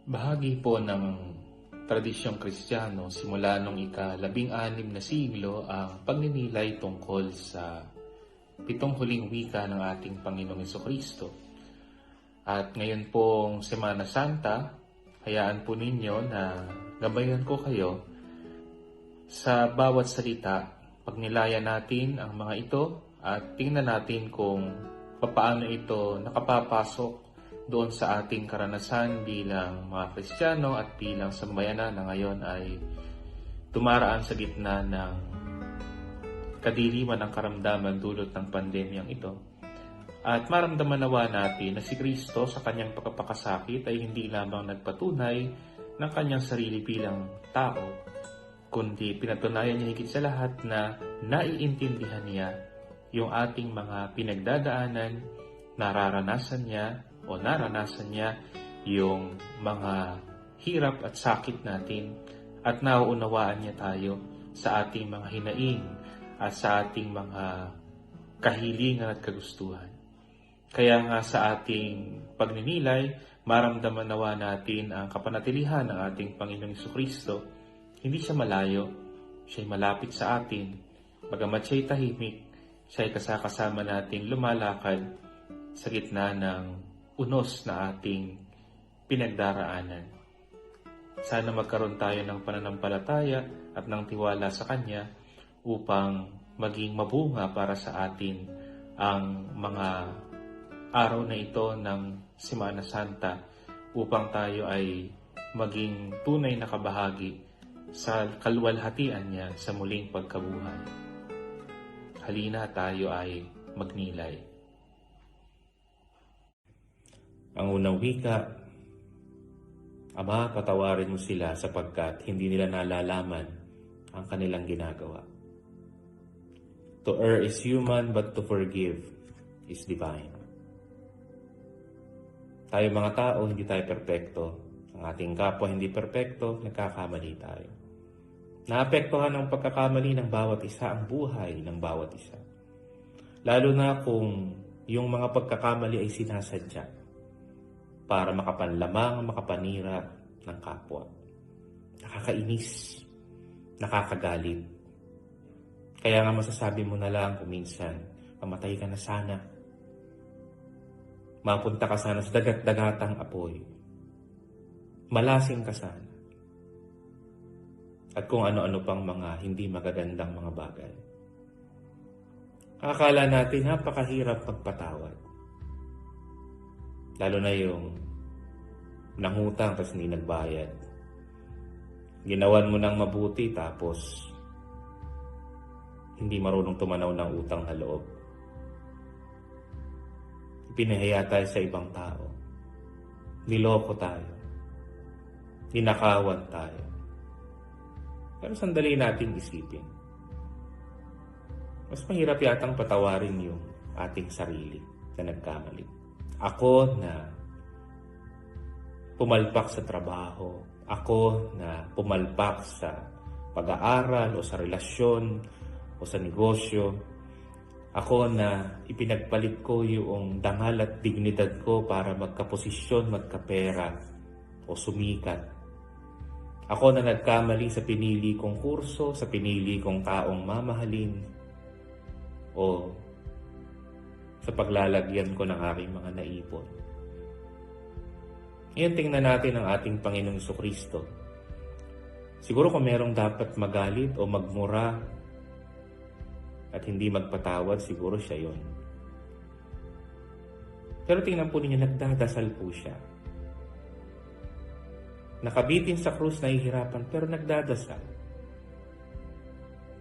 Bahagi po ng tradisyong Kristiyano simula noong ika-16 na siglo ang pagninilay tungkol sa pitong huling wika ng ating Panginoong Jesucristo. At ngayon pong Semana Santa, hayaan po ninyo na gabayan ko kayo sa bawat salita. Pagnilayan natin ang mga ito at tingnan natin kung paano ito nakapapasok doon sa ating karanasan bilang mga Kristiyano at bilang sambayanan na ngayon ay tumaraan sa gitna ng kadiliman ng karamdaman dulot ng pandemyang ito. At maramdaman nawa natin na si Kristo sa kanyang pagkapakasakit ay hindi lamang nagpatunay ng kanyang sarili bilang tao, kundi pinatunayan niya higit sa lahat na naiintindihan niya yung ating mga pinagdadaanan, nararanasan niya yung mga hirap at sakit natin at nauunawaan niya tayo sa ating mga hinaing at sa ating mga kahilingan at kagustuhan. Kaya nga sa ating pagninilay, maramdaman nawa natin ang kapanatilihan ng ating Panginoong Jesucristo. Hindi siya malayo, siya'y malapit sa atin. Bagamat siya'y tahimik, siya'y kasama nating lumalakad sa gitna ng unos na ating pinagdaraanan. Sana magkaroon tayo ng pananampalataya at ng tiwala sa Kanya upang maging mabunga para sa atin ang mga araw na ito ng Semana Santa upang tayo ay maging tunay na kabahagi sa kaluwalhatian niya sa muling pagkabuhay. Halina tayo ay magnilay. Ang unang wika, Ama, patawarin mo sila sapagkat hindi nila nalalaman ang kanilang ginagawa. To err is human, but to forgive is divine. Tayo mga tao, hindi tayo perpekto. Ang ating kapwa hindi perpekto, nagkakamali tayo. Naapektuhan ng pagkakamali ng bawat isa ang buhay ng bawat isa. Lalo na kung yung mga pagkakamali ay sinasadya para makapanlamang, makapanira ng kapwa. Nakakainis, nakakagalit. Kaya nga masasabi mo na lang kung minsan, mamatay ka na sana. Mapunta ka sana sa dagat-dagatang apoy. Malasing ka sana. At kung ano-ano pang mga hindi magagandang mga bagay. Akala natin napakahirap magpatawad. Lalo na yung nangutang tapos hindi nagbayad. Ginawan mo ng mabuti tapos hindi marunong tumanaw ng utang na loob. Ipinahiya tayo sa ibang tao. Niloko tayo. Ninakawan tayo. Pero sandali natin isipin. Mas mahirap yatang patawarin yung ating sarili na nagkamali. Ako na pumalpak sa trabaho, ako na pumalpak sa pag-aaral o sa relasyon o sa negosyo, ako na ipinagpalit ko yung dangal at dignidad ko para magkaposisyon, magkapera o sumikat. Ako na nagkamali sa pinili kong kurso, sa pinili kong taong mamahalin o sa paglalagyan ko ng aking mga naipon. Ngayon tingnan natin ang ating Panginoong Jesucristo. Siguro kung merong dapat magalit o magmura at hindi magpatawad, siguro siya yon. Pero tingnan po ninyo, nagdadasal po siya. Nakabitin sa krus, nahihirapan, pero nagdadasal.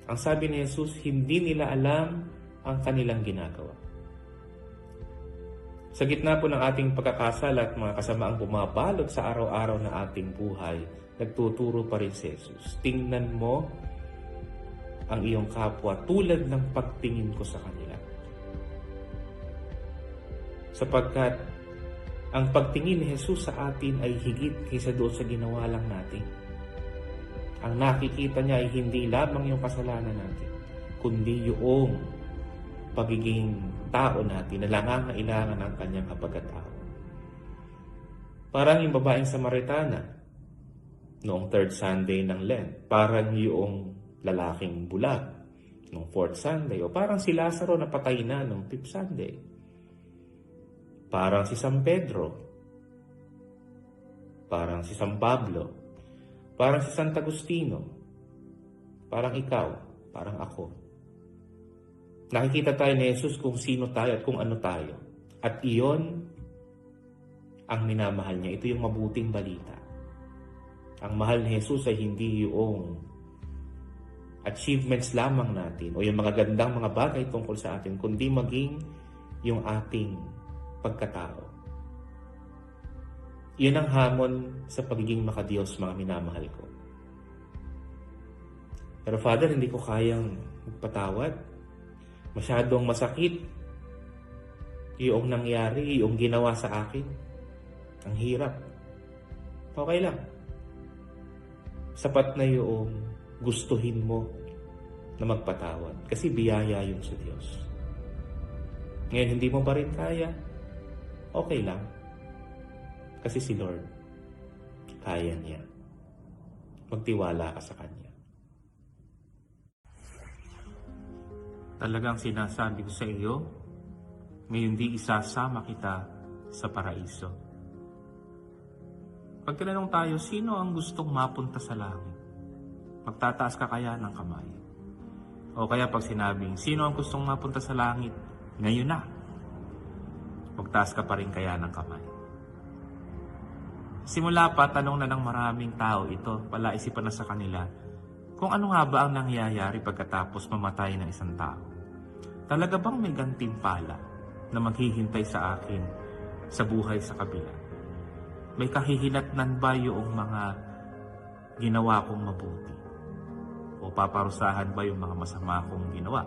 Ang sabi ni Jesus, hindi nila alam ang kanilang ginagawa. Sa gitna po ng ating pagkakasala at mga kasamaang bumabalot sa araw-araw na ating buhay, nagtuturo pa rin si Jesus. Tingnan mo ang iyong kapwa tulad ng pagtingin ko sa kanila. Sapagkat ang pagtingin ni Jesus sa atin ay higit kaysa doon sa ginawa lang natin. Ang nakikita niya ay hindi lamang yung kasalanan natin, kundi yung pagiging tao natin na nangangailangan ng kanyang kapagkatao. Parang yung babaeng Samaritana noong third Sunday ng Lent. Parang yung lalaking bulag noong fourth Sunday. O parang si Lazaro na patay na noong fifth Sunday. Parang si San Pedro. Parang si San Pablo. Parang si Santo Agustino. Parang ikaw. Parang ako. Nakikita tayo ni Jesus kung sino tayo at kung ano tayo. At iyon ang minamahal niya. Ito yung mabuting balita. Ang mahal ni Jesus ay hindi yung achievements lamang natin o yung mga gandang mga bagay tungkol sa atin, kundi maging yung ating pagkatao. Iyon ang hamon sa pagiging makadiyos, mga minamahal ko. Pero Father, hindi ko kayang magpatawad. Masyadong masakit yung nangyari, yung ginawa sa akin. Ang hirap. Okay lang. Sapat na yung gustuhin mo na magpatawad. Kasi biyaya yun sa Diyos. Ngayon, hindi mo pa rin kaya. Okay lang. Kasi si Lord, kaya niya. Magtiwala ka sa Kanya. Talagang sinasabi ko sa iyo, may hindi isasama kita sa paraiso. Pag tinanong tayo, sino ang gustong mapunta sa langit? Magtataas ka kaya ng kamay? O kaya pag sinabing, sino ang gustong mapunta sa langit? Ngayon na. Magtaas ka pa rin kaya ng kamay? Simula pa, tanong na ng maraming tao ito, palaisipan na sa kanila, kung ano nga ba ang nangyayari pagkatapos mamatay ng isang tao. Talaga bang may gantimpala na maghihintay sa akin sa buhay sa kabila? May kahihinatnan ba yung mga ginawa kong mabuti? O paparusahan ba yung mga masama kong ginawa?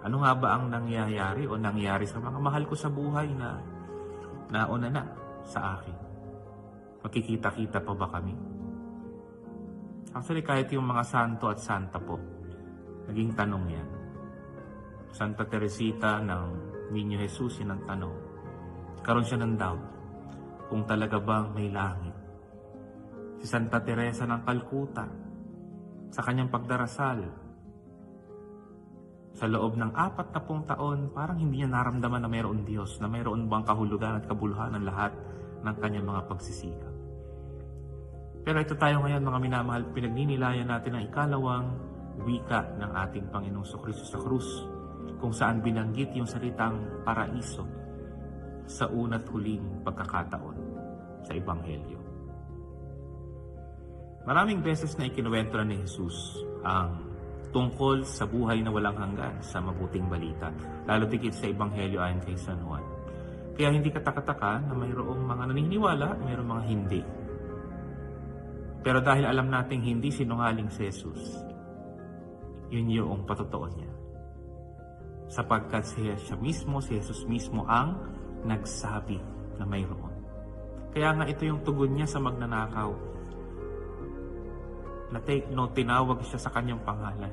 Ano nga ba ang nangyayari o nangyari sa mga mahal ko sa buhay na nauna na sa akin? Magkikita-kita pa ba kami? Actually, kahit yung mga santo at santa po, naging tanong yan. Santa Teresita ng Niño Jesus, yun ang tanong. Karoon siya ng doubt kung talaga bang may langit. Si Santa Teresa ng Calcutta, sa kanyang pagdarasal, sa loob ng 40 taon, parang hindi niya naramdaman na mayroon Diyos, na mayroon bang kahulugan at kabuluhan ng lahat ng kanyang mga pagsisikap. Pero ito tayo ngayon, mga minamahal, pinagninilayan natin ang ikalawang wika ng ating Panginoong Kristo sa krus, kung saan binanggit yung salitang paraiso sa una't huling pagkakataon sa Ebanghelyo. Maraming beses na ikinuwento na ni Jesus ang tungkol sa buhay na walang hanggan sa mabuting balita, lalo tigit sa Ebanghelyo ayon kay San Juan. Kaya hindi katakataka na mayroong mga naniniwala, mayroong mga hindi. Pero dahil alam nating hindi sinungaling si Jesus, yun yung patotoo niya. Sapagkat si Jesus mismo ang nagsabi na mayroon. Kaya nga ito yung tugon niya sa magnanakaw. Na take note, tinawag siya sa kanyang pangalan,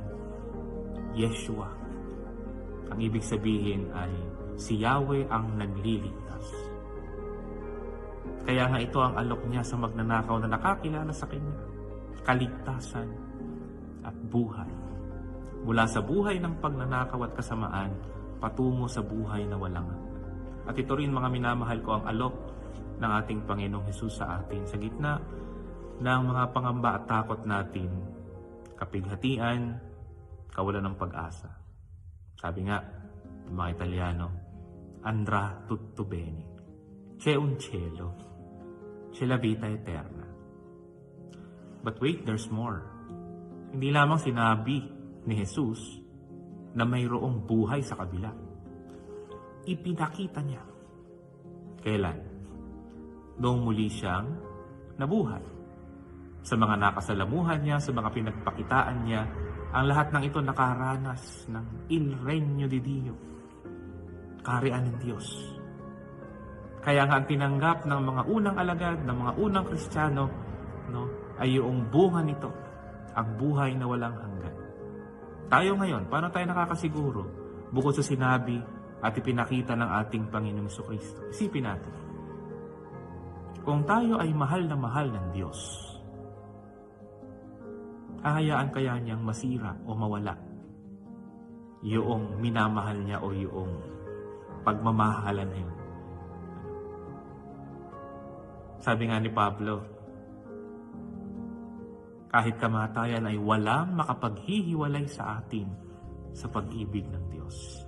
Yeshua. Ang ibig sabihin ay si Yahweh ang nagliligtas. Kaya nga ito ang alok niya sa magnanakaw na nakakilala sa kanya. Kaligtasan at buhay. Mula sa buhay ng pagnanakaw at kasamaan, patungo sa buhay na walang hanggan. At ito rin, mga minamahal ko, ang alok ng ating Panginoong Hesus sa atin. Sa gitna ng mga pangamba at takot natin, kapighatian, kawalan ng pag-asa. Sabi nga ng mga Italiano, andrà tutto bene. C'è un cielo. C'è la vita eterna. But wait, there's more. Hindi lamang sinabi ni Jesus na mayroong buhay sa kabila. Ipinakita niya. Kailan? Noong muli siyang nabuhay. Sa mga nakasalamuhan niya, sa mga pinagpakitaan niya, ang lahat ng ito nakaranas ng Il Regno di Dio. Kaharian ng Diyos. Kaya nga ang tinanggap ng mga unang alagad, ng mga unang Kristiyano, ay yung bunga nito, ang buhay na walang hanggan. Tayo ngayon, paano tayo nakakasiguro? Bukod sa sinabi at ipinakita ng ating Panginoong Kristo. Isipin natin. Kung tayo ay mahal na mahal ng Diyos, hahayaan kaya niyang masira o mawala yung minamahal niya o yung pagmamahalan na yun? Sabi nga ni Pablo, kahit kamatayan ay walang makapaghihiwalay sa atin sa pag-ibig ng Diyos.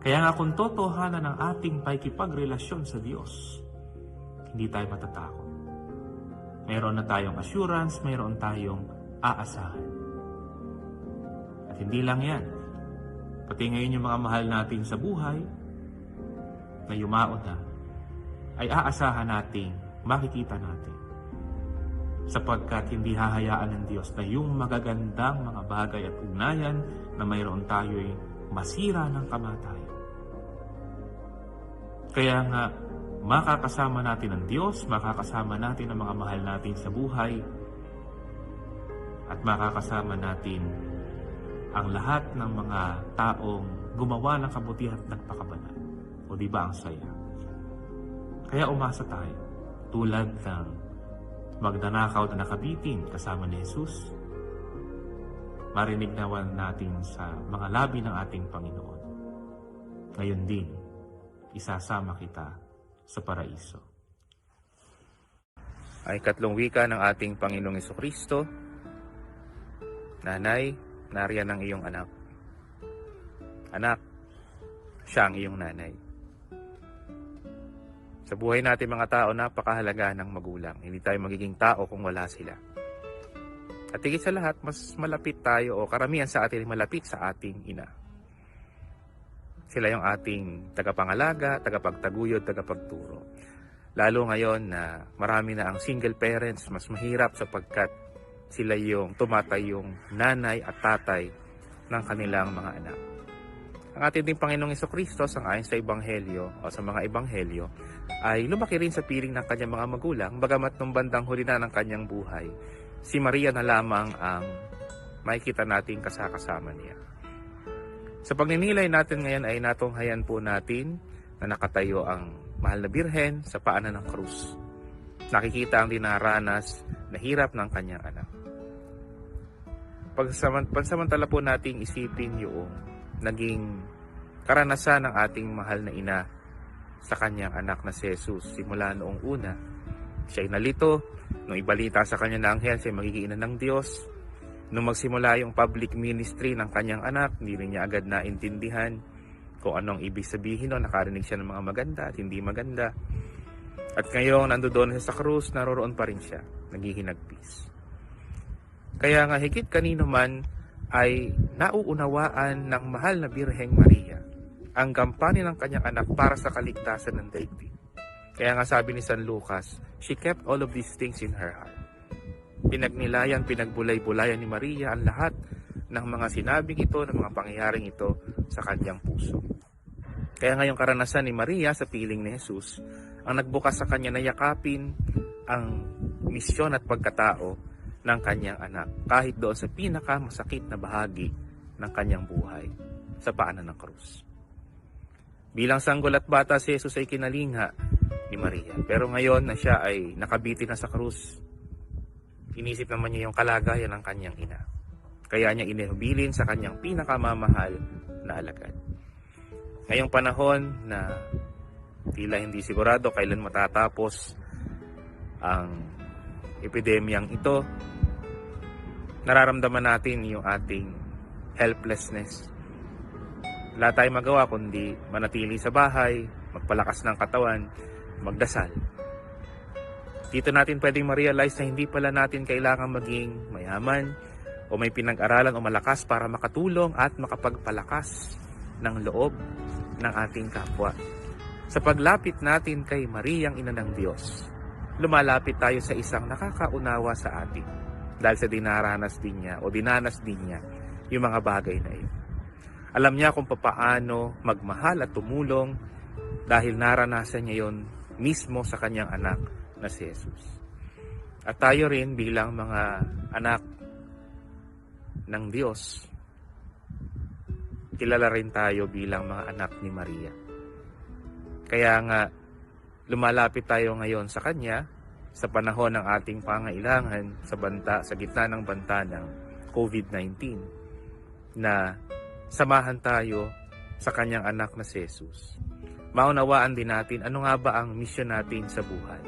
Kaya nga kung totohanan ng ating pakikipagrelasyon sa Diyos, hindi tayo matatakot. Mayroon na tayong assurance, mayroon tayong aasahan. At hindi lang yan. Pati ngayon yung mga mahal natin sa buhay na yumaon na, ay aasahan natin, makikita natin. Sapagkat hindi hahayaan ng Diyos na yung magagandang mga bagay at ugnayan na mayroon tayo'y masira ng kamatayan. Kaya nga, makakasama natin ang Diyos, makakasama natin ang mga mahal natin sa buhay, at makakasama natin ang lahat ng mga taong gumawa ng kabutihan at nagpakabanal. O di ba ang saya? Kaya umasa tayo, tulad ng magnanakaw na nakabitin kasama ni Jesus, marinig naman natin sa mga labi ng ating Panginoon. Ngayon din, isasama kita sa paraiso. Ay ikatlong wika ng ating Panginoong Jesucristo. Nanay, nariyan ang iyong anak. Anak, siya ang iyong nanay. Sa buhay natin mga tao, napakahalaga ng magulang. Hindi tayo magiging tao kung wala sila. At higit sa lahat, mas malapit tayo o karamihan sa atin malapit sa ating ina. Sila yung ating tagapangalaga, tagapagtaguyod, tagapagturo. Lalo ngayon na marami na ang single parents, mas mahirap sapagkat sila yung tumatayong nanay at tatay ng kanilang mga anak. Ang ating ding Panginoong Jesucristo, sangayon sa Ebanghelyo o sa mga Ebanghelyo, ay lumaki rin sa piling ng kanyang mga magulang, bagamat nung bandang huli na ng kanyang buhay, si Maria na lamang ang makikita nating kasakasama niya. Sa pagninilay natin ngayon ay natunghayan po natin na nakatayo ang mahal na Birhen sa paanan ng krus. Nakikita ang dinaranas na hirap ng kanyang anak. Pansamantala po nating isipin yung naging karanasan ng ating mahal na ina sa kanyang anak na si Jesus. Simula noong una, siya ay nalito. Nung ibalita sa kanya na anghel, siya ay magiging ina ng Diyos. Nung magsimula yung public ministry ng kanyang anak, hindi rin niya agad naintindihan kung anong ibig sabihin. Nakarinig siya ng mga maganda at hindi maganda. At ngayon, nandoon siya sa krus, naroroon pa rin siya, naghihinagpis. Kaya nga higit kanino man ay nauunawaan ng mahal na Birheng Maria ang gampanin ng kanyang anak para sa kaligtasan ng daigdig. Kaya nga sabi ni San Lucas, she kept all of these things in her heart. Pinagnilayan, pinagbulay-bulayan ni Maria ang lahat ng mga sinabing ito, ng mga pangyayaring ito sa kanyang puso. Kaya ngayong karanasan ni Maria sa piling ni Jesus, ang nagbukas sa kanya na yakapin ang misyon at pagkatao ng kanyang anak, kahit doon sa pinakamasakit na bahagi ng kanyang buhay, sa paanan ng krus. Bilang sanggol at bata, si Jesus ay kinalingha ni Maria. Pero ngayon na siya ay nakabitin na sa krus, inisip naman niya yung kalagayan ng kanyang ina. Kaya niya inihubilin sa kanyang pinakamamahal na alagad. Ngayong panahon na tila hindi sigurado kailan matatapos ang epidemyang ito, nararamdaman natin yung ating helplessness. Wala tayong magawa kundi manatili sa bahay, magpalakas ng katawan, magdasal. Dito natin pwedeng ma-realize na hindi pala natin kailangan maging mayaman o may pinag-aralan o malakas para makatulong at makapagpalakas ng loob ng ating kapwa. Sa paglapit natin kay Mariang Ina ng Diyos, lumalapit tayo sa isang nakakaunawa sa atin dahil sa dinaranas din niya o dinanas din niya yung mga bagay na yun. Alam niya kung papaano magmahal at tumulong dahil naranasan niya yon mismo sa kanyang anak na si Jesus. At tayo rin bilang mga anak ng Diyos, kilala rin tayo bilang mga anak ni Maria. Kaya nga, lumalapit tayo ngayon sa Kanya sa panahon ng ating pangailangan sa gitna ng banta ng COVID-19, na samahan tayo sa Kanyang anak na si Jesus. Maunawaan din natin ano nga ba ang misyon natin sa buhay.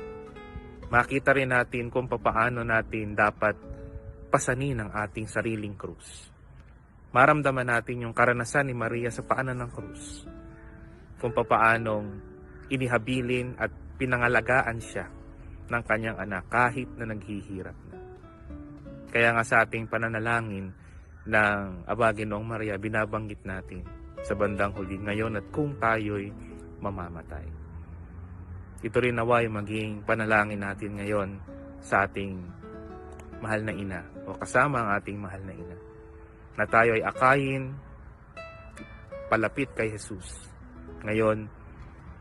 Makita rin natin kung papaano natin dapat pasanin ang ating sariling krus. Maramdaman natin yung karanasan ni Maria sa paanan ng krus. Kung papaanong inihabilin at pinangalagaan siya ng kanyang anak kahit na naghihirap na. Kaya nga sa ating pananalangin ng Aba Ginoong Maria, binabanggit natin sa bandang huli ngayon at kung tayo'y mamamatay. Ito rin naway maging panalangin natin ngayon sa ating mahal na ina o kasama ang ating mahal na ina, na tayo ay akayin palapit kay Jesus ngayon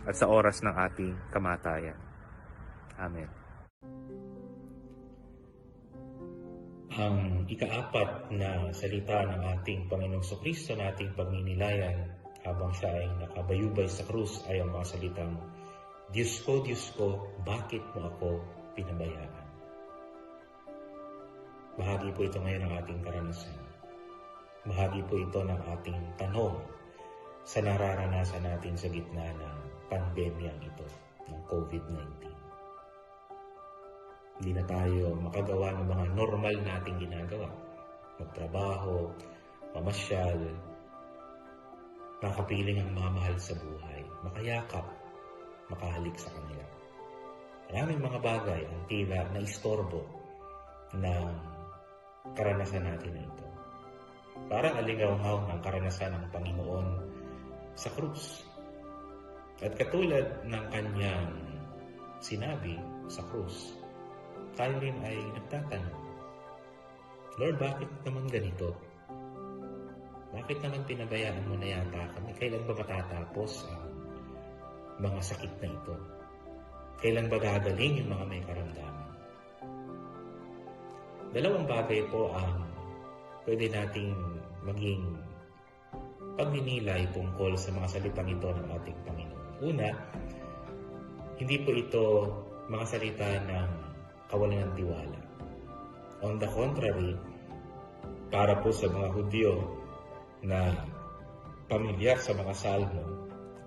at sa oras ng ating kamatayan. Amen. Ang ikaapat na salita ng ating Panginoong Kristo na ating pagninilayan habang siya ay nakabayubay sa krus ay ang mga salitang, Diyos ko, bakit mo ako pinabayaan? Bahagi po ito ngayon ng ating karanasan. Bahagi po ito ng ating tanong sa nararanasan natin sa gitna ng pandemyang ito, ng COVID-19. Hindi na tayo makagawa ng mga normal nating ginagawa. Magtrabaho, mamasyal, makapiling ang mga mahal sa buhay, makayakap, makahalik sa kanila. Maraming mga bagay ang tila na istorbo ng karanasan natin na ito. Parang alingaw-ngaw ng karanasan ng Panginoon sa krus. At katulad ng kanyang sinabi sa krus, tayo rin ay nagtatanong, Lord, bakit naman ganito? Bakit naman pinabayaan mo na yata kami? Kailan ba matatapos ang mga sakit na ito? Kailan ba gagaling yung mga may karamdaman? Dalawang bagay po ang pwede nating maging pagninilay tungkol sa mga salitang ito ng ating Panginoon. Una, hindi po ito mga salita ng kawalan ng tiwala. On the contrary, para po sa mga Hudyo na pamilyar sa mga salmo,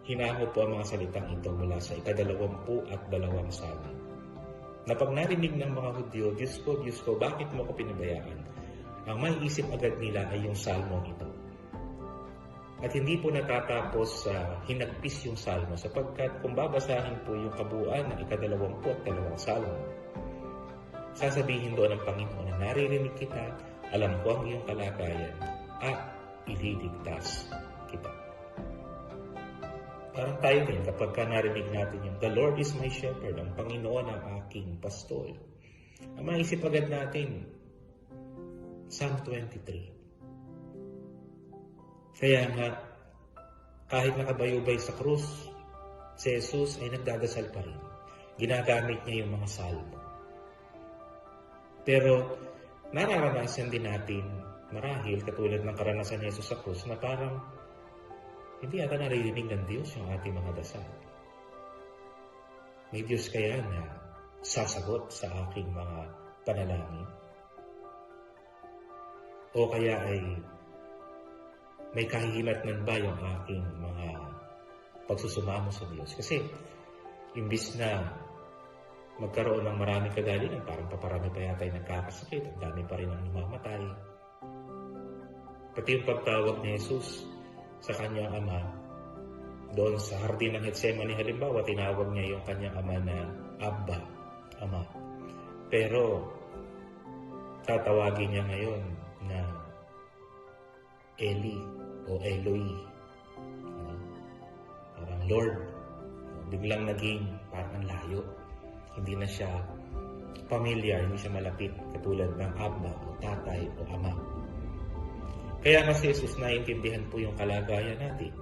hinaho po ang mga salitang ito mula sa ika-22 salmo. Na pag narinig ng mga Hudyo, Diyos ko, bakit mo ko pinabayaan? Ang maiisip agad nila ay yung salmo ito. At hindi po natatapos sa hinagpis yung salmo, sapagkat kung babasahin po yung kabuuan ng ika-22 salmo, sasabihin doon ng Panginoon na naririnig kita, alam ko ang iyong kalagayan, at ililigtas kita. Parang tayo din kapag narinig natin yung The Lord is my shepherd, ang Panginoon ang aking pastol. Ang maisip agad natin, Psalm 23. Kaya nga, kahit nakabayubay sa krus, si Jesus ay nagdadasal pa rin. Ginagamit niya yung mga salmo. Pero nararanasan din natin marahil katulad ng karanasan ni Jesus sa krus na parang hindi ata naririnig ng Diyos yung ating mga dasal. May Diyos kaya na sasagot sa aking mga panalangin? O kaya ay may kahihinatnan ba yung aking mga pagsusumamo sa Diyos? Kasi imbis na magkaroon ng maraming kagalingan, parang paparami pa yata yung nagkakasakit, ang dami pa rin ang namamatay. Pati yung pagtawag ni Jesus sa kanyang ama, doon sa hardin ng Getsemani halimbawa, tinawag niya yung kanyang ama na Abba, Ama. Pero tatawagin niya ngayon na Eli o Eloi. Parang Lord. Biglang naging parang layo. Hindi na siya familiar, hindi siya malapit katulad ng Abba o Tatay o Ama. Kaya nga si Jesus naiintindihan po yung kalagayan natin.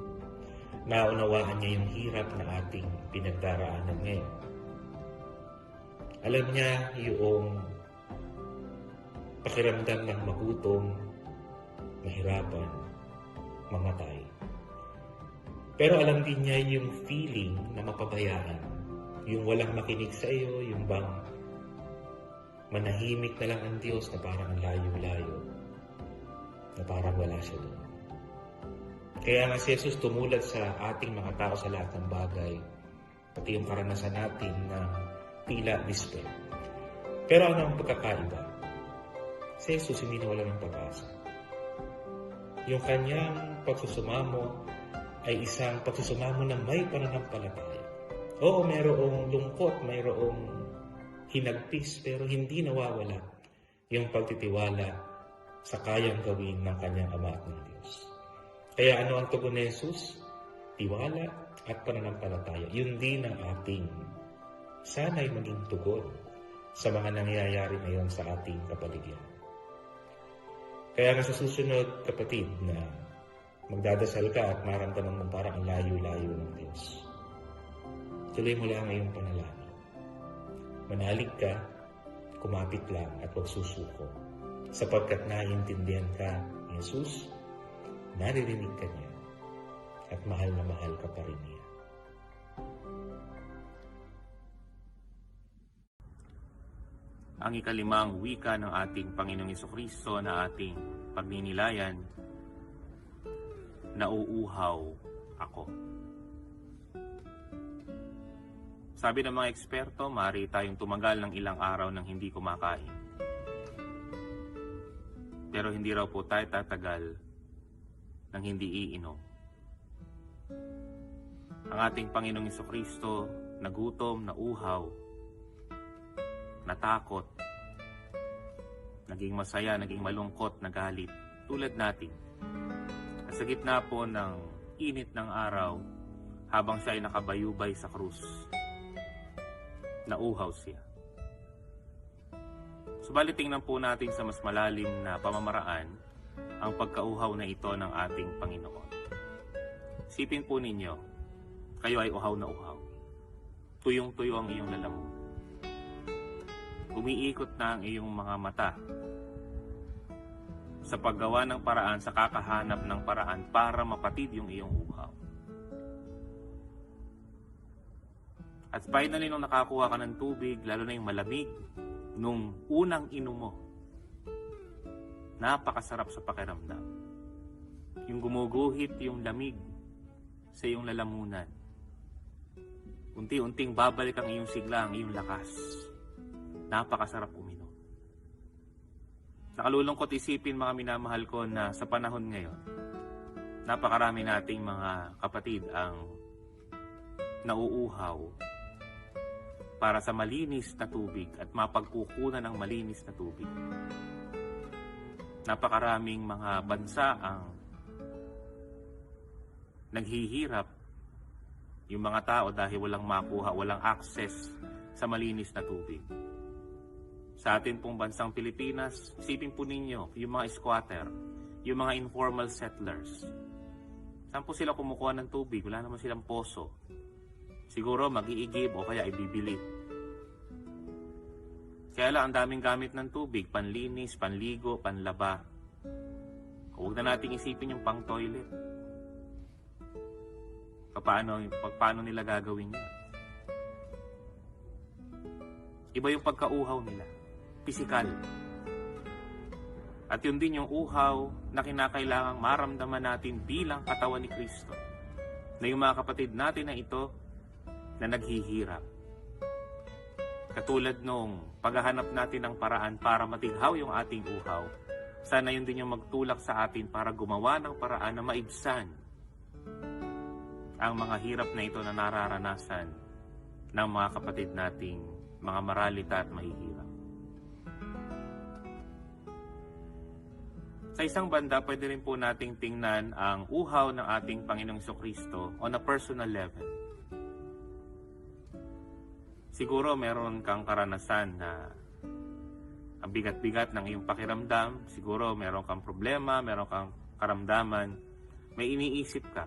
Naunawaan niya yung hirap na ating pinagdaraanan ngayon. Alam niya yung pakiramdam ng magutom, mahirapan, mamatay. Pero alam din niya yung feeling na mapabayaan, Yung walang makinig sa iyo, yung bang manahimik na lang ang Diyos na parang layo-layo, na parang wala siya doon. Kaya nga si Jesus tumulad sa ating mga tao sa lahat ng bagay, pati yung karanasan natin na tila dispe. Pero ano ang pagkakaiba? Si Jesus hindi nawala ng pag-asa. Yung kanyang pagsusumamo ay isang pagsusumamo na may pananampalataya. Oo, mayroong lungkot, mayroong hinagpis, pero hindi nawawala yung pagtitiwala sa kayang gawin ng kanyang Ama at ng Diyos. Kaya ano ang tugon ni Jesus? Tiwala at pananampalataya. Yun din ang ating sana'y maging tugon sa mga nangyayari ngayon sa ating kapaligid. Kaya nga sa susunod, kapatid, na magdadasal ka at maramdaman mo parang ang layo-layo ng Diyos, tuloy mo lang ang iyong panalangin. Manalig ka, kumapit lang at huwag susuko, sapagkat naiintindihan ka ni Jesus, naririnig ka niya, at mahal na mahal ka pa rin niya. Ang ikalimang wika ng ating Panginoong Jesucristo na ating pagninilayan, nauuhaw ako. Sabi ng mga eksperto, maaari tayong tumagal ng ilang araw nang hindi kumakain. Pero hindi raw po tayo tatagal nang hindi iinom. Ang ating Panginoong Jesucristo, nagutom, nauhaw, natakot, naging masaya, naging malungkot, nagalit, tulad natin. At sa gitna po ng init ng araw, habang siya ay nakabayubay sa krus, nauhaw siya. Subalit tingnan po natin sa mas malalim na pamamaraan ang pagkauhaw na ito ng ating Panginoon. Isipin po ninyo, kayo ay uhaw na uhaw. Tuyong-tuyo ang iyong lalamunan. Umiikot na ang iyong mga mata sa paggawa ng paraan, sa kakahanap ng paraan para mapatid yung iyong uhaw. At finally, nung nakakuha ka ng tubig, lalo na yung malamig, nung unang inom mo, napakasarap sa pakiramdam. Yung gumuguhit yung lamig sa iyong lalamunan. Unti-unting babalik ang iyong sigla, ang iyong lakas. Napakasarap uminom. Nakalulungkot isipin, mga minamahal ko, na sa panahon ngayon, napakarami nating mga kapatid ang nauuhaw para sa malinis na tubig at mapagkukunan ng malinis na tubig. Napakaraming mga bansa ang naghihirap yung mga tao dahil walang makuha, walang access sa malinis na tubig. Sa atin pong bansang Pilipinas, isipin po ninyo, yung mga squatter, yung mga informal settlers. Saan po sila kumukuha ng tubig? Wala naman silang poso. Siguro mag-iigib o kaya ibibili. Kaya lang ang daming gamit ng tubig, panlinis, panligo, panlaba. Huwag na nating isipin yung pang-toilet. Paano nila gagawin yun? Iba yung pagkauhaw nila. Pisikal. At yun din yung uhaw na kinakailangang maramdaman natin bilang katawan ni Kristo. Na yung mga kapatid natin na ito na naghihirap. Katulad nung paghahanap natin ng paraan para matighaw yung ating uhaw, sana yun din yung magtulak sa atin para gumawa ng paraan na maibsan ang mga hirap na ito na nararanasan ng mga kapatid nating mga maralita at mahihirap. Sa isang banda, pwede rin po nating tingnan ang uhaw ng ating Panginoong Jesucristo on a personal level. Siguro meron kang karanasan na ang bigat-bigat ng iyong pakiramdam. Siguro meron kang problema, meron kang karamdaman. May iniisip ka.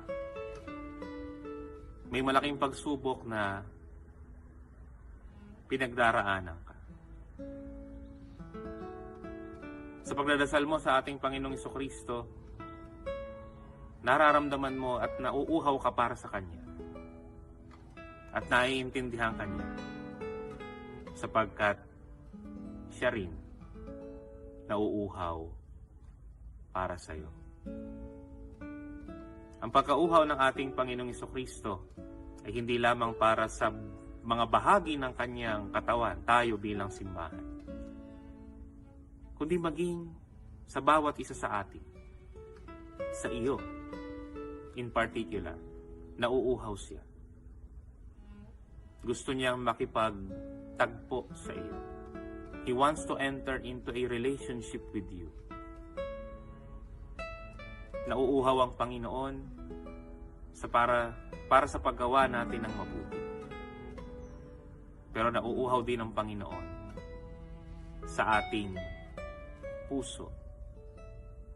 May malaking pagsubok na pinagdaraanan ka. Sa pagdadasal mo sa ating Panginoong Jesucristo, nararamdaman mo at nauuhaw ka para sa Kanya. at naiintindihan ka niya sapagkat siya rin nauuhaw para sa iyo. Ang pagkauhaw ng ating Panginoong Jesucristo ay hindi lamang para sa mga bahagi ng kanyang katawan, tayo bilang simbahan, kundi maging sa bawat isa sa atin, sa iyo in particular, nauuhaw siya. Gusto niyang makipagtagpo sa iyo. He wants to enter into a relationship with you. Nauuhaw ang Panginoon para sa paggawa natin ng mabuti. Pero nauuhaw din ang Panginoon sa ating puso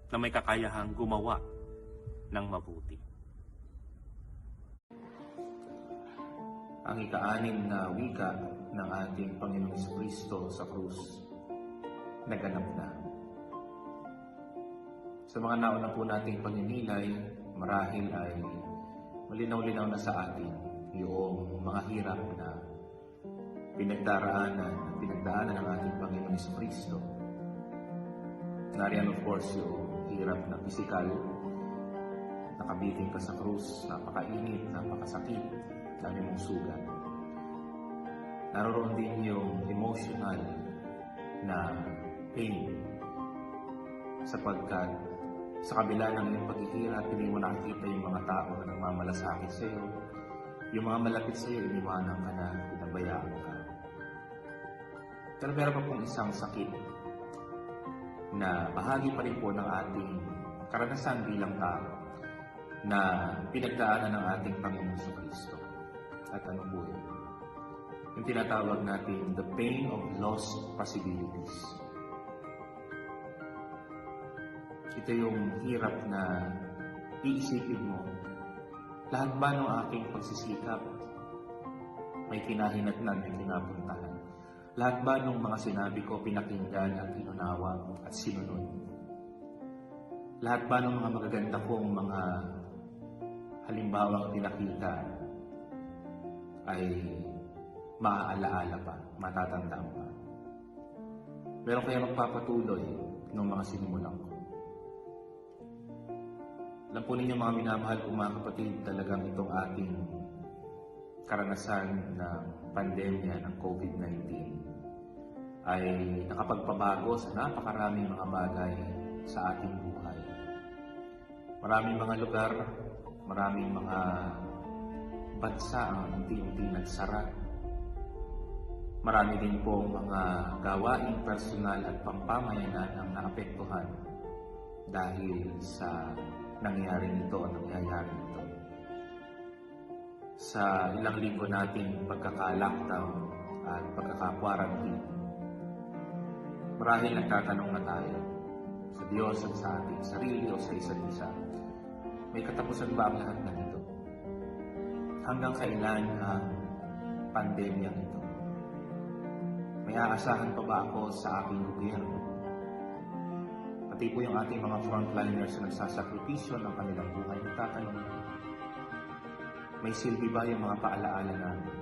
na may kakayahang gumawa ng mabuti. Ang ika-anim na wika ng ating Panginoong Jesucristo sa krus, naganap na. Sa mga nauna po nating pagninilay, marahil ay malinaw-linaw na sa atin yung mga hirap na pinagdaanan ng ating Panginoong Jesucristo. Nariyan of course yung hirap na pisikal, nakabitin ka sa krus, napakainit, napakasakit, dami mong sugat. Naroon din yung emotional na pain sapagkat sa kabila ng iyong paghihirap, hindi mo nakikita yung mga tao na nagmamalasakit sa iyo. Yung mga malapit sa iyo, iniwanan ka na, pinabayaan ka. Pero meron pa pong isang sakit na bahagi pa rin po ng ating karanasan bilang tao na pinagdaanan ng ating Panginoon Jesucristo. At ano po yun? Yung tinatawag natin the pain of lost possibilities. Ito yung hirap na iisipin mo, lahat ba ng aking pagsisikap may kinahinatnan, may kinapuntahan? Lahat ba ng mga sinabi ko pinakinggan at inunawa at sinunod? Lahat ba ng mga magaganda kong mga halimbawang pinakita ay maaalaala pa, matatandaan pa? Meron kaya magpapatuloy ng mga sinimulan ko? Alam po ninyo mga minamahal kong mga kapatid, talagang itong ating karanasan ng pandemya ng COVID-19 ay nakapagpabago sa napakaraming mga bagay sa ating buhay. Maraming mga lugar, maraming mga bansa ang unti-unti nagsara. Marami din po mga gawaing personal at pampamayanan ang naapektuhan dahil sa nangyaring ito o nangyayari ito. Sa ilang linggo nating pagkaka-lockdown at pagkaka-quarantine, marahil nagtatanong na tayo sa Diyos at sa ating sarili o sa isa't isa, may katapusan ba ang lahat ng ito? Hanggang kailan ang pandemyang ito? May aasahan pa ba ako sa aking gobyerno? Pati po yung ating mga frontliners na nagsasakripisyo ng kanilang buhay, nagtatanong, may silbi ba yung mga paalaala namin?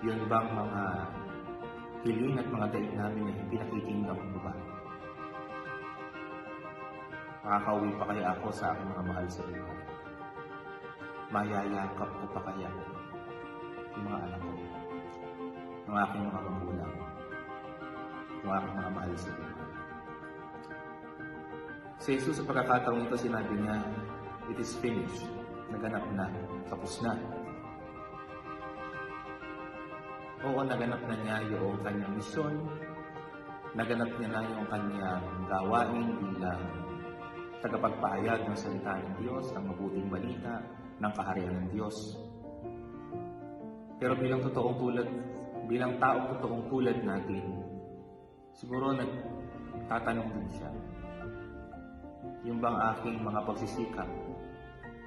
Yun bang mga hiling at mga daig namin na pinakikinggan ko ba? Makakauwi pa kaya ako sa aking mga mahal sa buhay? Mayayakap ko pa kaya yung mga anak ko, yung aking mga magulang, yung aking mga mahal sa buhay? Si Jesus sa pagkakataong ito, sinabi niya, it is finished. Naganap na. Tapos na. Oo, naganap na niya yung kanyang misyon. Naganap niya na yung kanyang gawain bilang tagapagpahayag ng salita ng Diyos, ng mabuting balita, ng kaharian ng Diyos. Pero bilang taong totoong tulad natin, siguro nagtatanong din siya, yung bang aking mga pagsisikap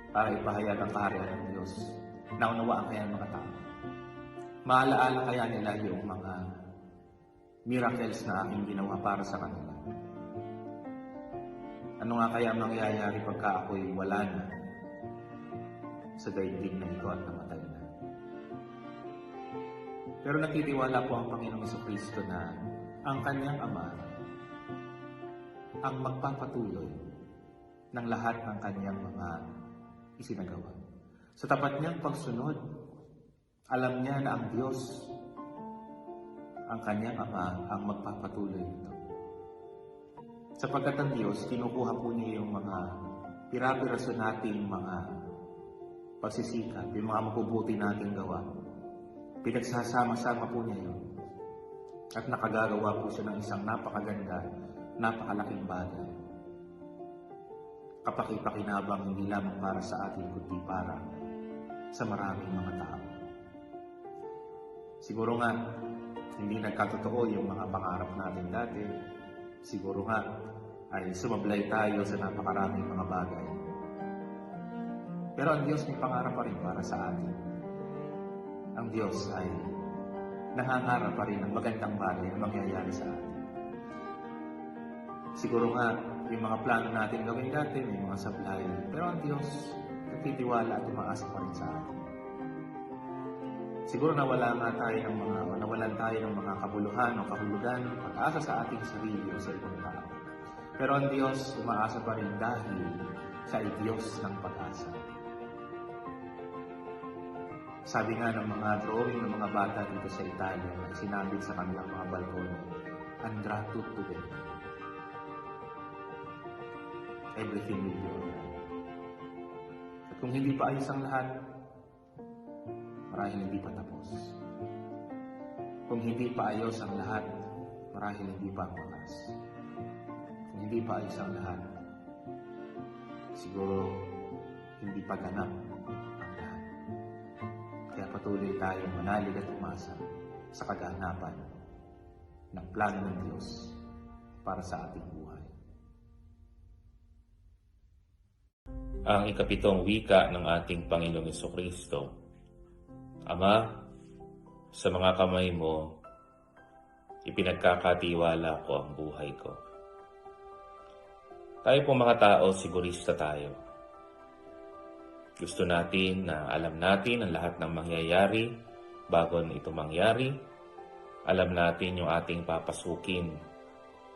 para ipahayag ang kaharian ng Diyos, naunawaan kaya ng mga tao? Maalaala kaya nila yung mga miracles na aking ginawa para sa kanila? Ano nga kaya mangyayari pagka ako'y wala na sa daigdig na ito at namatay na? Pero nagtitiwala po ang Panginoong Jesucristo na ang kanyang Ama ang magpapatuloy ng lahat ng kanyang mga isinagawa. Sa tapat niyang pagsunod, alam niya na ang Diyos, ang kanyang Ama, ang magpapatuloy nito. Sapagkat ang Diyos, kinukuha po niya yung mga pira-piraso nating mga pagsisikap, yung mga mabubuti nating gawa. Pinagsasama-sama po niya yun. At nakagagawa po siya ng isang napakaganda, napakalaking bagay. Kapaki-pakinabang hindi lamang para sa atin, kundi para sa maraming mga tao. Siguro nga, hindi nagkatotoo yung mga pangarap natin dati. Siguro nga, ay sumablay tayo sa napakaraming mga bagay. Pero ang Diyos may pangarap pa rin para sa atin. Ang Diyos ay nangangarap pa rin ng magandang bagay na mangyayari sa atin. Siguro nga, yung mga plano natin gawin dati, may mga sablay. Pero ang Diyos, nagtitiwala at umaasa pa rin sa atin. Siguro nawalan tayo ng mga kabuluhan o kahulugan, pag-asa sa ating sarili o sa ibang tao. Pero ang Diyos, umaasa pa rin dahil sa Diyos ng pag-asa. Sabi nga ng mga drawing ng mga bata dito sa Italia na sinabit sa kanilang mga balkon, andrà tutto bene. Everything will be alright. At kung hindi pa ayos ang lahat, marahil hindi pa tapos. Kung hindi pa ayos ang lahat, marahil hindi pa ang wakas. Kung hindi pa ayos ang lahat, siguro hindi pa ganap ang lahat. Kaya patuloy tayong manalig at umasa sa kaganapan ng plano ng Diyos para sa ating buhay. Ang ikapitong wika ng ating Panginoong Jesucristo. Ama, sa mga kamay mo, ipinagkakatiwala ko ang buhay ko. Tayo pong mga tao, sigurista tayo. Gusto natin na alam natin ang lahat ng mangyayari bago ito mangyari. Alam natin yung ating papasukin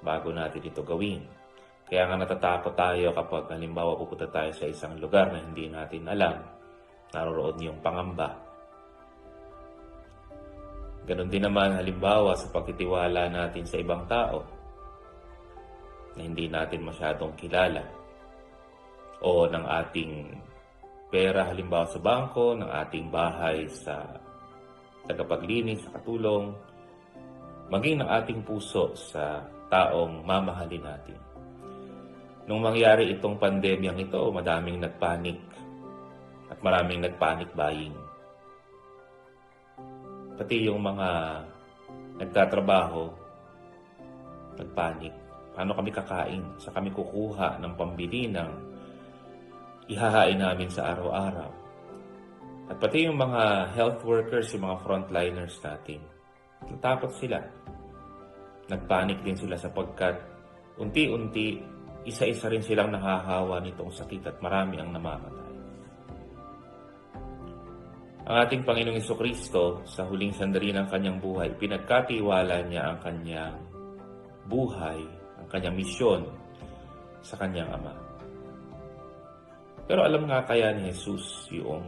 bago natin ito gawin. Kaya nga natatakot tayo kapag halimbawa pupunta tayo sa isang lugar na hindi natin alam. Naroroon yung pangamba. Ganon din naman halimbawa sa pagtitiwala natin sa ibang tao na hindi natin masyadong kilala. O ng ating pera halimbawa sa bangko, ng ating bahay sa tagapaglinis, sa katulong, maging ng ating puso sa taong mamahalin natin. Nung mangyari itong pandemyang ito, madaming nagpanik at maraming nagpanic buying. Pati yung mga nagtatrabaho, nagpanik. Paano kami kakain? Sa kami kukuha ng pambili ng ihahain namin sa araw-araw. At pati yung mga health workers, yung mga frontliners natin, natakot sila. Nagpanik din sila sapagkat unti-unti, isa-isa rin silang nahahawa nitong sakit at marami ang namamatay. Ang ating Panginoong Jesucristo, sa huling sandali ng kanyang buhay, pinagkatiwala niya ang kanyang buhay, ang kanyang misyon sa kanyang Ama. Pero alam nga kaya ni Jesus yung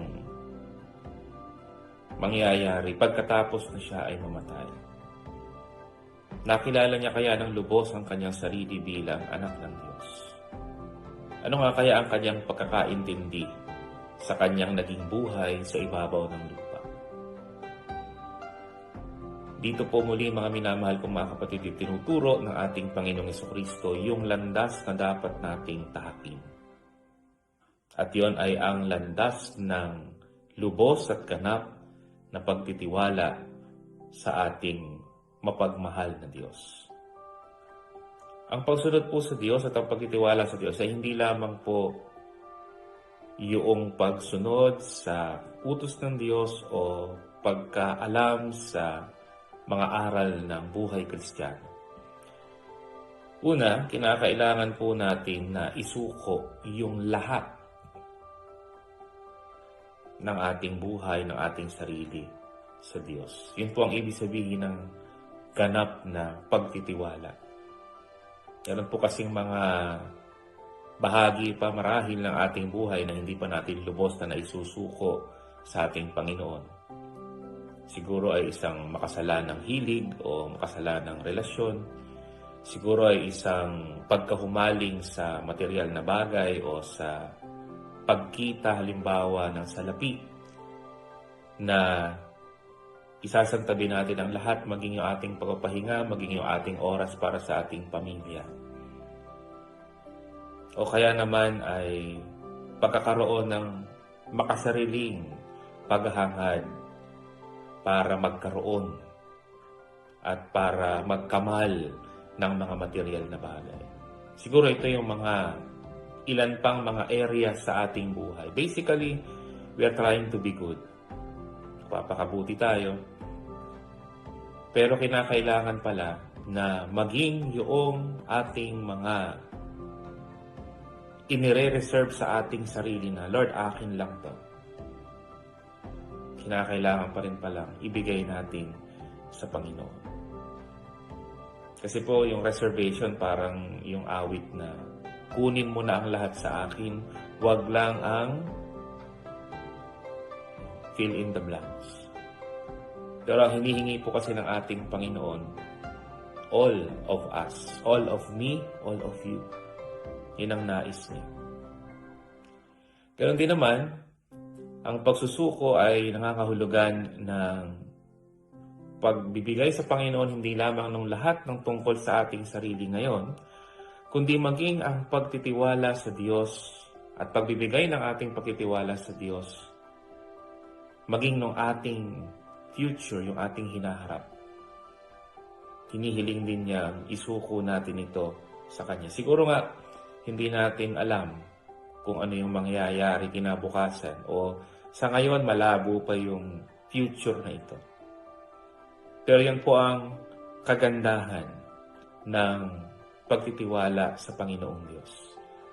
mangyayari pagkatapos na siya ay mamatay? Nakilala niya kaya ng lubos ang kanyang sarili bilang anak ng Diyos? Ano nga kaya ang kanyang pagkakaintindi sa kanyang naging buhay sa ibabaw ng lupa? Dito po muli mga minamahal kong mga kapatid, tinuturo ng ating Panginoong Jesucristo yung landas na dapat nating tahakin. At yon ay ang landas ng lubos at ganap na pagtitiwala sa ating mapagmahal na Diyos. Ang pagsunod po sa Diyos at ang pagtitiwala sa Diyos ay hindi lamang po yung pagsunod sa utos ng Diyos o pagkaalam sa mga aral ng buhay Kristiyano. Una, kinakailangan po natin na isuko yung lahat ng ating buhay, ng ating sarili sa Diyos. Yun po ang ibig sabihin ng ganap na pagtitiwala. Meron po kasing mga bahagi pa marahil ng ating buhay na hindi pa natin lubos na naisusuko sa ating Panginoon. Siguro ay isang makasalanang hilig o makasalanang relasyon. Siguro ay isang pagkahumaling sa material na bagay o sa pagkita halimbawa ng salapi na isasantabi natin ang lahat, maging yung ating pagpapahinga, maging yung ating oras para sa ating pamilya. O kaya naman ay pagkakaroon ng makasariling paghahangad para magkaroon at para magkamal ng mga material na bagay. Siguro ito yung ilan pang mga areas sa ating buhay. Basically, we are trying to be good. Papakabuti tayo. Pero kinakailangan pala na maging yung ating mga inire-reserve sa ating sarili na, Lord, akin lang to. Kinakailangan pa rin palang ibigay natin sa Panginoon. Kasi po yung reservation parang yung awit na kunin mo na ang lahat sa akin, wag lang ang fill in the blanks. Pero ang hinihingi po kasi ng ating Panginoon, all of us, all of me, all of you. Yun ang nais niya. Ganon din naman, ang pagsusuko ay nangangahulugan ng pagbibigay sa Panginoon hindi lamang ng lahat ng tungkol sa ating sarili ngayon, kundi maging ang pagtitiwala sa Diyos at pagbibigay ng ating pagtitiwala sa Diyos, maging ng ating future, yung ating hinaharap. Hinihiling din niya isuko natin ito sa Kanya. Siguro nga, hindi natin alam kung ano yung mangyayari kinabukasan o sa ngayon malabo pa yung future na ito. Pero yan po ang kagandahan ng pagtitiwala sa Panginoong Diyos.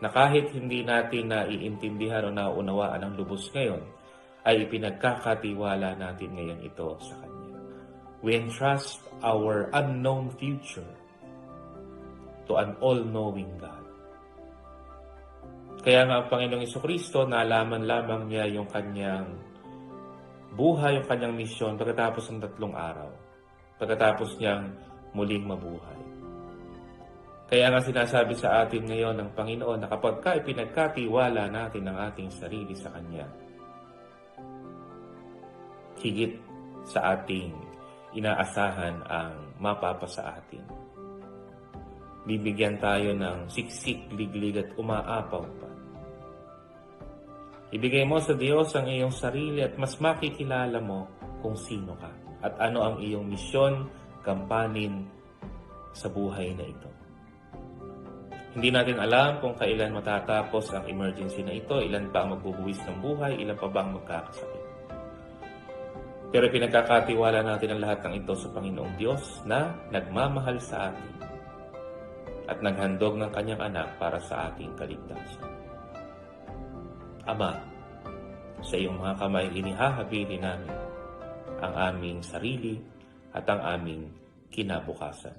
Na kahit hindi natin naiintindihan o naunawaan ang lubos ngayon, ay ipinagkakatiwala natin ngayon ito sa Kanya. We entrust our unknown future to an all-knowing God. Kaya nga ang Panginoong Jesucristo, nalaman lamang niya yung Kanyang buhay, yung Kanyang misyon pagkatapos ng 3 araw. Pagkatapos niyang muling mabuhay. Kaya nga sinasabi sa atin ngayon ng Panginoon na kapag ipinagkatiwala natin ang ating sarili sa Kanya, higit sa ating inaasahan ang mapapasa atin. Bibigyan tayo ng siksik, liglig at umaapaw pa. Ibigay mo sa Diyos ang iyong sarili at mas makikilala mo kung sino ka at ano ang iyong misyon, kampanin sa buhay na ito. Hindi natin alam kung kailan matatapos ang emergency na ito, ilan pa ang magbubuwis ng buhay, ilan pa bang magkakasakit. Pero pinagkakatiwala natin ang lahat ng ito sa Panginoong Diyos na nagmamahal sa atin at naghandog ng Kanyang anak para sa ating kaligtasan. Ama, sa iyong mga kamay inihahabili namin ang aming sarili at ang aming kinabukasan.